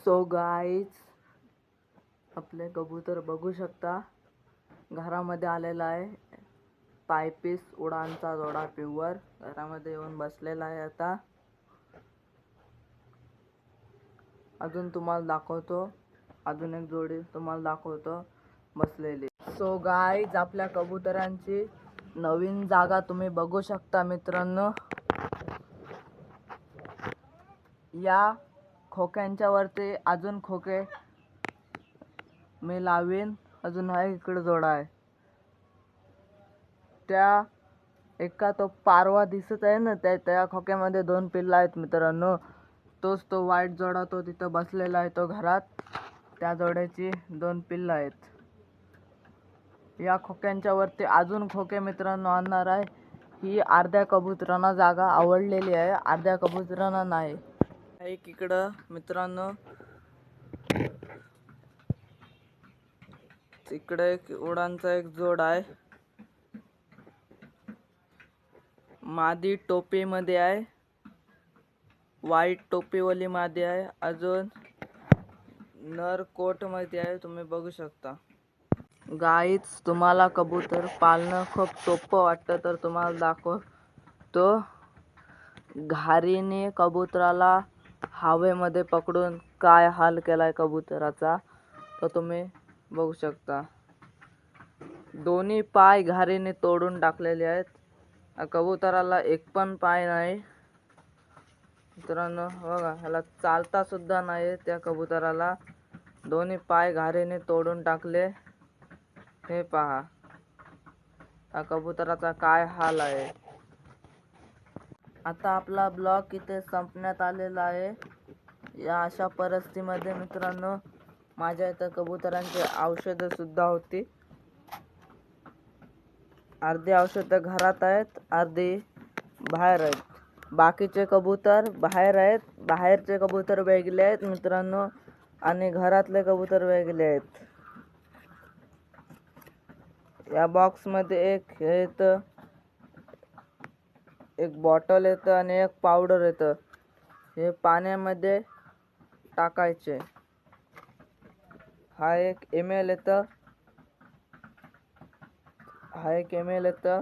So guys, आपले कबूतर बघू शकता घरामध्ये आलेला आहे. पायपीस उडानचा जोडा प्युअर घरामध्ये येऊन बसलेला आहे. आता अजून तुम्हाला दाखवतो, अजून एक जोडी तुम्हाला दाखवतो बसलेली. सो गाईज, आपल्या कबुतरांची नवीन जागा तुम्ही बघू शकता मित्रांनो. या खोक्यांच्या वरती अजून खोके मी लावीन. अजून हा इकडे जोडा आहे. त्या एका तो पारवा दिसत आहे ना, त्या खोक्यामध्ये 2 पिल्ला आहेत मित्रांनो. तोच तो वाईट जोडा तो तिथं बसलेला आहे तो घरात. त्या जोड्याची 2 पिल्ला आहेत. या खोक्यांच्या वरती अजून खोके मित्रांनो आणणार आहे. ही अर्ध्या कबुतरांना जागा आवडलेली आहे, अर्ध्या कबुतरांना नाही. एक इकडं मित्रांनो, इकडे एक उडानचा एक जोड आहे. मादी टोपीमध्ये आहे, व्हाईट टोपीवाली मादी आहे. अजून नर कोट मध्ये आहे, तुम्ही बघू शकता. गाईच, तुम्हाला कबूतर पाळणं खूप सोपं वाटतं तर तुम्हाला दाखवतो. घारीने कबुतराला हवेमध्ये पकडून काय हाल केलाय कबुतराचा तो तुम्ही बघू शकता. दोन्ही पाय घारीने तोडून टाकलेले आहेत. कबुतराला एक पण पाय नाही मित्रांनो. बघा, ह्याला चालता सुद्धा नाही. त्या कबुतराला दोन्ही पाय घारीने तोडून टाकले. हे पहा, हा कबुतराचा काय हाल आहे. आता आपला ब्लॉग इथे संपण्यात आलेला आहे. या अशा परिस्थितीमध्ये मित्रांनो, माझ्या इथं कबुतरांची औषधं सुद्धा होती. अर्धी औषधं घरात आहेत, अर्धी बाहेर आहेत. बाकीचे कबूतर बाहेर आहेत, बाहेरचे कबूतर वेगळे आहेत मित्रांनो, आणि घरातले कबूतर वेगळे आहेत. या बॉक्स मध्ये एक येतं, एक बॉटल येतं आणि एक पावडर येतं. हे पाण्यामध्ये टाकायचे. हा एक ml येतं, हा एक ml येतं.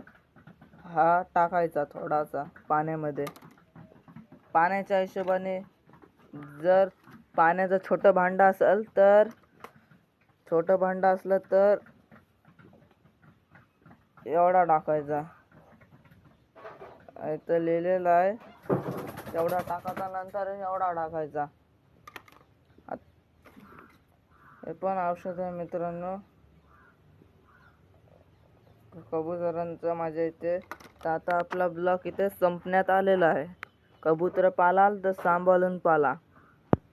हा टाकायचा थोडासा पाण्यामध्ये. पाण्याच्या हिशोबाने, जर पाण्याचं छोटं भांडं असेल तर, छोटं भांडं असलं तर एवढा टाकायचा. इथं लिहिलेलं आहे एवढा टाकायचा, नंतर एवढा टाकायचा. हे पण औषध आहे मित्रांनो कबुतरांचं माझ्या इथे. तर आता आपला ब्लॉग इथे संपण्यात आलेला आहे. कबूतर पालाल तर सांभाळून पाला.